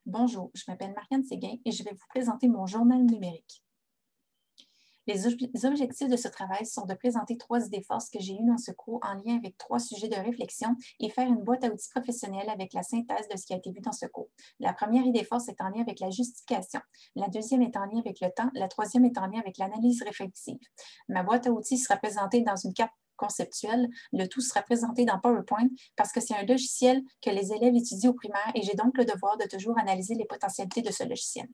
Bonjour, je m'appelle Marianne Séguin et je vais vous présenter mon journal numérique. Les objectifs de ce travail sont de présenter 3 idées forces que j'ai eues dans ce cours en lien avec 3 sujets de réflexion et faire une boîte à outils professionnelle avec la synthèse de ce qui a été vu dans ce cours. La première idée force est en lien avec la justification. La deuxième est en lien avec le temps. La troisième est en lien avec l'analyse réflexive. Ma boîte à outils sera présentée dans une carte conceptuelle. Le tout sera présenté dans PowerPoint parce que c'est un logiciel que les élèves étudient au primaire et j'ai donc le devoir de toujours analyser les potentialités de ce logiciel.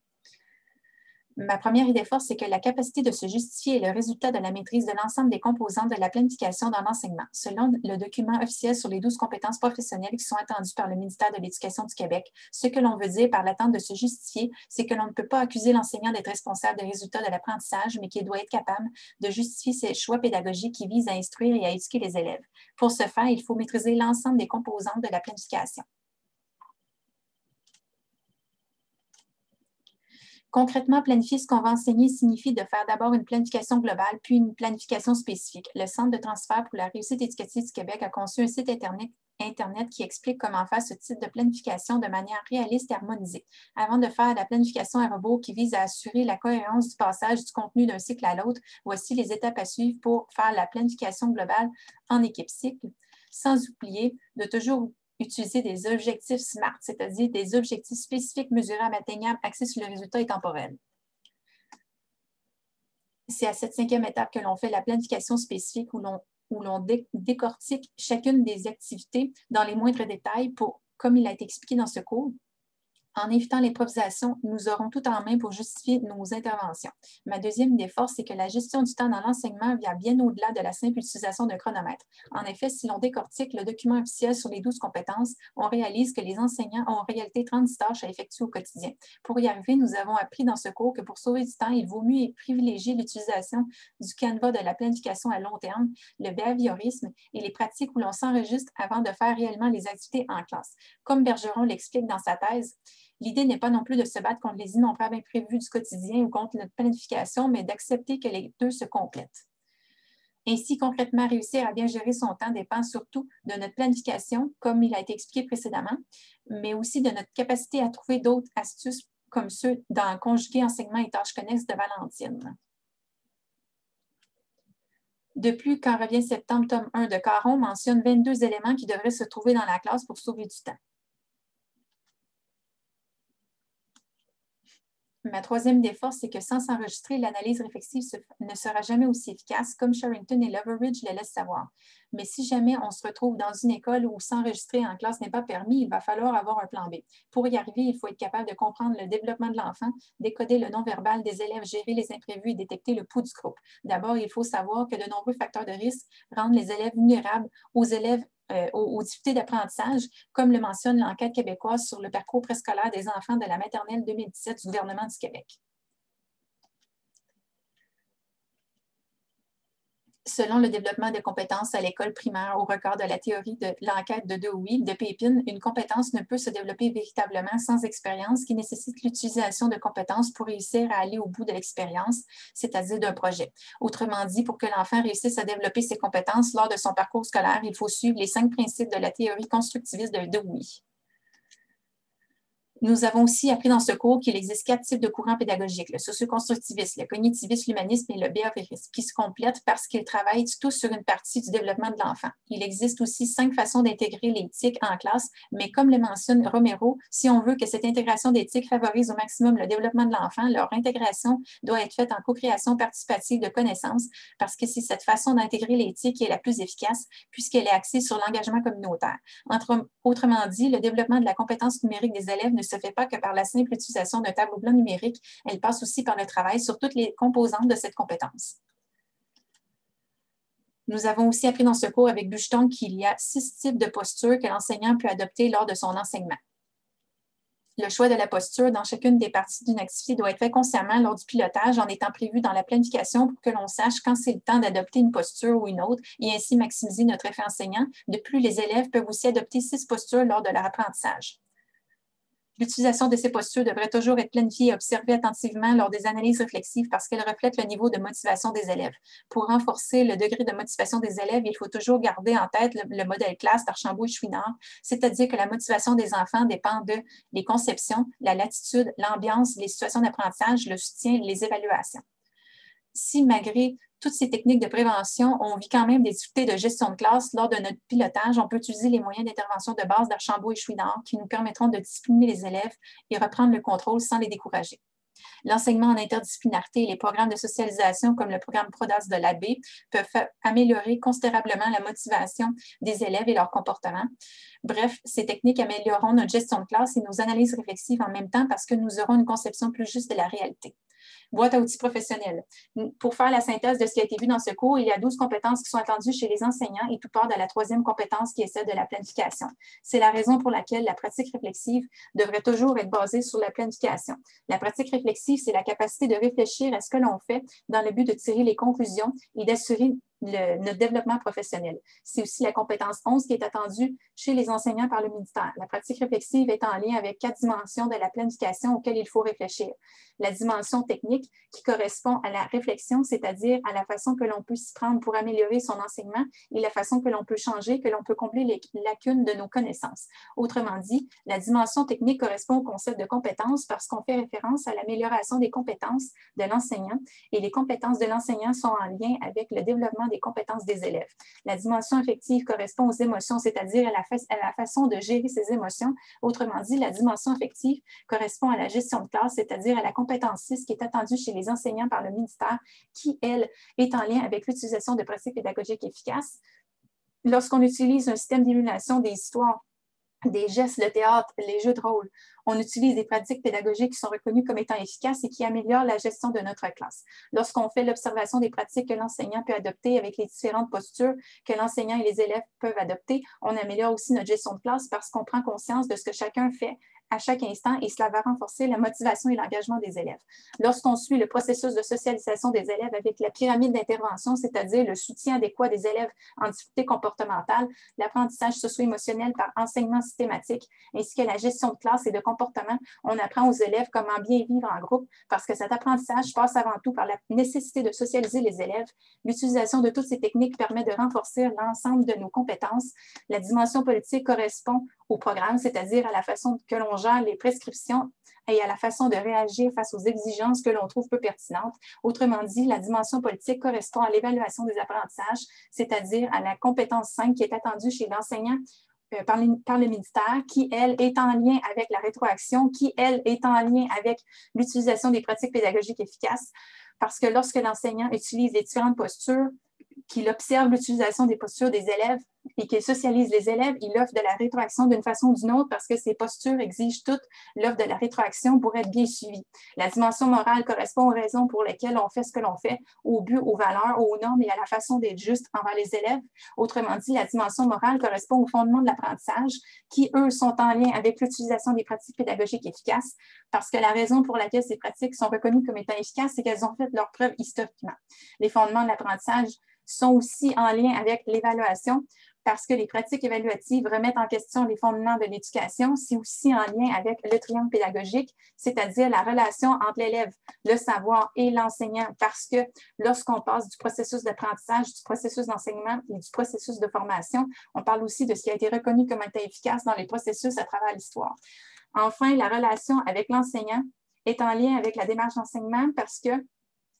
Ma première idée force, c'est que la capacité de se justifier est le résultat de la maîtrise de l'ensemble des composantes de la planification dans l'enseignement, selon le document officiel sur les 12 compétences professionnelles qui sont attendues par le ministère de l'Éducation du Québec. Ce que l'on veut dire par l'attente de se justifier, c'est que l'on ne peut pas accuser l'enseignant d'être responsable des résultats de l'apprentissage, mais qu'il doit être capable de justifier ses choix pédagogiques qui visent à instruire et à éduquer les élèves. Pour ce faire, il faut maîtriser l'ensemble des composantes de la planification. Concrètement, planifier ce qu'on va enseigner signifie de faire d'abord une planification globale, puis une planification spécifique. Le Centre de transfert pour la réussite éducative du Québec a conçu un site Internet qui explique comment faire ce type de planification de manière réaliste et harmonisée. Avant de faire la planification à rebours qui vise à assurer la cohérence du passage du contenu d'un cycle à l'autre, voici les étapes à suivre pour faire la planification globale en équipe cycle, sans oublier de toujours utiliser des objectifs SMART, c'est-à-dire des objectifs spécifiques, mesurables, atteignables, axés sur le résultat et temporel. C'est à cette 5e étape que l'on fait la planification spécifique où l'on décortique chacune des activités dans les moindres détails comme il a été expliqué dans ce cours. En évitant l'improvisation, nous aurons tout en main pour justifier nos interventions. Ma deuxième idée force, c'est que la gestion du temps dans l'enseignement vient bien au-delà de la simple utilisation d'un chronomètre. En effet, si l'on décortique le document officiel sur les 12 compétences, on réalise que les enseignants ont en réalité 30 tâches à effectuer au quotidien. Pour y arriver, nous avons appris dans ce cours que pour sauver du temps, il vaut mieux privilégier l'utilisation du Canva de la planification à long terme, le behaviorisme et les pratiques où l'on s'enregistre avant de faire réellement les activités en classe. Comme Bergeron l'explique dans sa thèse, l'idée n'est pas non plus de se battre contre les innombrables imprévus du quotidien ou contre notre planification, mais d'accepter que les deux se complètent. Ainsi, concrètement, réussir à bien gérer son temps dépend surtout de notre planification, comme il a été expliqué précédemment, mais aussi de notre capacité à trouver d'autres astuces comme ceux dans conjuguer enseignement et tâches connexes de Valentine. De plus, quand revient septembre, tome 1 de Caron mentionne 22 éléments qui devraient se trouver dans la classe pour sauver du temps. Ma troisième idée force, c'est que sans s'enregistrer, l'analyse réflexive ne sera jamais aussi efficace, comme Sherrington et Loveridge le laissent savoir. Mais si jamais on se retrouve dans une école où s'enregistrer en classe n'est pas permis, il va falloir avoir un plan B. Pour y arriver, il faut être capable de comprendre le développement de l'enfant, décoder le non-verbal des élèves, gérer les imprévus et détecter le pouls du groupe. D'abord, il faut savoir que de nombreux facteurs de risque rendent les élèves vulnérables aux difficultés d'apprentissage, comme le mentionne l'enquête québécoise sur le parcours préscolaire des enfants de la maternelle 2017 du gouvernement du Québec. Selon le développement de compétences à l'école primaire au regard de la théorie de l'enquête de Dewey, de Pépin, une compétence ne peut se développer véritablement sans expérience qui nécessite l'utilisation de compétences pour réussir à aller au bout de l'expérience, c'est-à-dire d'un projet. Autrement dit, pour que l'enfant réussisse à développer ses compétences lors de son parcours scolaire, il faut suivre les 5 principes de la théorie constructiviste de Dewey. Nous avons aussi appris dans ce cours qu'il existe 4 types de courants pédagogiques, le socioconstructivisme, le cognitivisme, l'humanisme et le behaviorisme, qui se complètent parce qu'ils travaillent tous sur une partie du développement de l'enfant. Il existe aussi 5 façons d'intégrer l'éthique en classe, mais comme le mentionne Romero, si on veut que cette intégration d'éthique favorise au maximum le développement de l'enfant, leur intégration doit être faite en co-création participative de connaissances, parce que c'est cette façon d'intégrer l'éthique qui est la plus efficace, puisqu'elle est axée sur l'engagement communautaire. Autrement dit, le développement de la compétence numérique des élèves ne se fait pas que par la simple utilisation d'un tableau blanc numérique, elle passe aussi par le travail sur toutes les composantes de cette compétence. Nous avons aussi appris dans ce cours avec Bucheton qu'il y a 6 types de postures que l'enseignant peut adopter lors de son enseignement. Le choix de la posture dans chacune des parties d'une activité doit être fait consciemment lors du pilotage en étant prévu dans la planification pour que l'on sache quand c'est le temps d'adopter une posture ou une autre et ainsi maximiser notre effet enseignant. De plus, les élèves peuvent aussi adopter 6 postures lors de leur apprentissage. L'utilisation de ces postures devrait toujours être planifiée et observée attentivement lors des analyses réflexives parce qu'elles reflètent le niveau de motivation des élèves. Pour renforcer le degré de motivation des élèves, il faut toujours garder en tête le modèle classe d'Archambault et Chouinard, c'est-à-dire que la motivation des enfants dépend de les conceptions, la latitude, l'ambiance, les situations d'apprentissage, le soutien, les évaluations. Si, malgré toutes ces techniques de prévention, on vit quand même des difficultés de gestion de classe lors de notre pilotage, on peut utiliser les moyens d'intervention de base d'Archambault et Chouinard qui nous permettront de discipliner les élèves et reprendre le contrôle sans les décourager. L'enseignement en interdisciplinarité et les programmes de socialisation comme le programme PRODAS de l'AB peuvent améliorer considérablement la motivation des élèves et leur comportement. Bref, ces techniques amélioreront notre gestion de classe et nos analyses réflexives en même temps parce que nous aurons une conception plus juste de la réalité. Boîte à outils professionnelle. Pour faire la synthèse de ce qui a été vu dans ce cours, il y a 12 compétences qui sont attendues chez les enseignants et tout part de la troisième compétence qui est celle de la planification. C'est la raison pour laquelle la pratique réflexive devrait toujours être basée sur la planification. La pratique réflexive, c'est la capacité de réfléchir à ce que l'on fait dans le but de tirer les conclusions et d'assurer notre développement professionnel. C'est aussi la compétence 11 qui est attendue chez les enseignants par le ministère. La pratique réflexive est en lien avec 4 dimensions de la planification auxquelles il faut réfléchir. La dimension technique qui correspond à la réflexion, c'est-à-dire à la façon que l'on peut s'y prendre pour améliorer son enseignement et la façon que l'on peut changer, que l'on peut combler les lacunes de nos connaissances. Autrement dit, la dimension technique correspond au concept de compétence parce qu'on fait référence à l'amélioration des compétences de l'enseignant et les compétences de l'enseignant sont en lien avec le développement des compétences des élèves. La dimension affective correspond aux émotions, c'est-à-dire à la façon de gérer ses émotions. Autrement dit, la dimension affective correspond à la gestion de classe, c'est-à-dire à la compétence 6 qui est attendue chez les enseignants par le ministère, qui, elle, est en lien avec l'utilisation de pratiques pédagogiques efficaces. Lorsqu'on utilise un système d'émulation des histoires, des gestes, le théâtre, les jeux de rôle. On utilise des pratiques pédagogiques qui sont reconnues comme étant efficaces et qui améliorent la gestion de notre classe. Lorsqu'on fait l'observation des pratiques que l'enseignant peut adopter avec les différentes postures que l'enseignant et les élèves peuvent adopter, on améliore aussi notre gestion de classe parce qu'on prend conscience de ce que chacun fait à chaque instant et cela va renforcer la motivation et l'engagement des élèves. Lorsqu'on suit le processus de socialisation des élèves avec la pyramide d'intervention, c'est-à-dire le soutien adéquat des élèves en difficulté comportementale, l'apprentissage socio-émotionnel par enseignement systématique, ainsi que la gestion de classe et de comportement, on apprend aux élèves comment bien vivre en groupe parce que cet apprentissage passe avant tout par la nécessité de socialiser les élèves. L'utilisation de toutes ces techniques permet de renforcer l'ensemble de nos compétences. La dimension politique correspond au programme, c'est-à-dire à la façon que l'on gère les prescriptions et à la façon de réagir face aux exigences que l'on trouve peu pertinentes. Autrement dit, la dimension politique correspond à l'évaluation des apprentissages, c'est-à-dire à la compétence 5 qui est attendue chez l'enseignant par le ministère, qui, elle, est en lien avec la rétroaction, qui, elle, est en lien avec l'utilisation des pratiques pédagogiques efficaces, parce que lorsque l'enseignant utilise les différentes postures, qu'il observe l'utilisation des postures des élèves et qu'il socialise les élèves, il offre de la rétroaction d'une façon ou d'une autre parce que ces postures exigent toutes l'offre de la rétroaction pour être bien suivie. La dimension morale correspond aux raisons pour lesquelles on fait ce que l'on fait, au but, aux valeurs, aux normes et à la façon d'être juste envers les élèves. Autrement dit, la dimension morale correspond aux fondements de l'apprentissage qui, eux, sont en lien avec l'utilisation des pratiques pédagogiques efficaces parce que la raison pour laquelle ces pratiques sont reconnues comme étant efficaces, c'est qu'elles ont fait leurs preuves historiquement. Les fondements de l'apprentissage sont aussi en lien avec l'évaluation parce que les pratiques évaluatives remettent en question les fondements de l'éducation. C'est aussi en lien avec le triangle pédagogique, c'est-à-dire la relation entre l'élève, le savoir et l'enseignant, parce que lorsqu'on passe du processus d'apprentissage, du processus d'enseignement et du processus de formation, on parle aussi de ce qui a été reconnu comme étant efficace dans les processus à travers l'histoire. Enfin, la relation avec l'enseignant est en lien avec la démarche d'enseignement parce que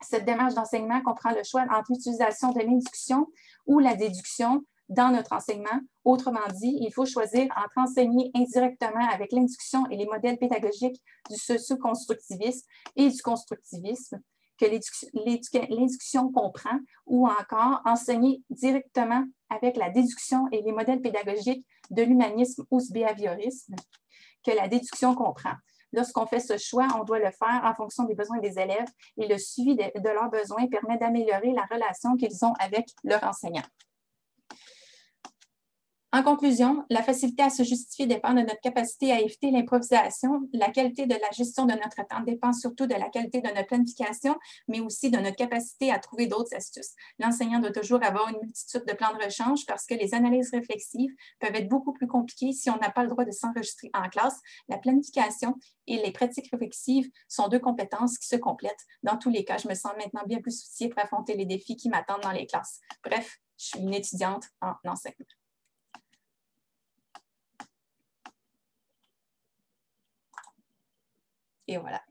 cette démarche d'enseignement comprend le choix entre l'utilisation de l'induction ou la déduction dans notre enseignement. Autrement dit, il faut choisir entre enseigner indirectement avec l'induction et les modèles pédagogiques du socio-constructivisme et du constructivisme que l'induction comprend, ou encore enseigner directement avec la déduction et les modèles pédagogiques de l'humanisme ou du behaviorisme que la déduction comprend. Lorsqu'on fait ce choix, on doit le faire en fonction des besoins des élèves et le suivi de leurs besoins permet d'améliorer la relation qu'ils ont avec leur enseignant. En conclusion, la facilité à se justifier dépend de notre capacité à éviter l'improvisation. La qualité de la gestion de notre temps dépend surtout de la qualité de notre planification, mais aussi de notre capacité à trouver d'autres astuces. L'enseignant doit toujours avoir une multitude de plans de rechange parce que les analyses réflexives peuvent être beaucoup plus compliquées si on n'a pas le droit de s'enregistrer en classe. La planification et les pratiques réflexives sont deux compétences qui se complètent. Dans tous les cas, je me sens maintenant bien plus outillée pour affronter les défis qui m'attendent dans les classes. Bref, je suis une étudiante en enseignement. Et voilà.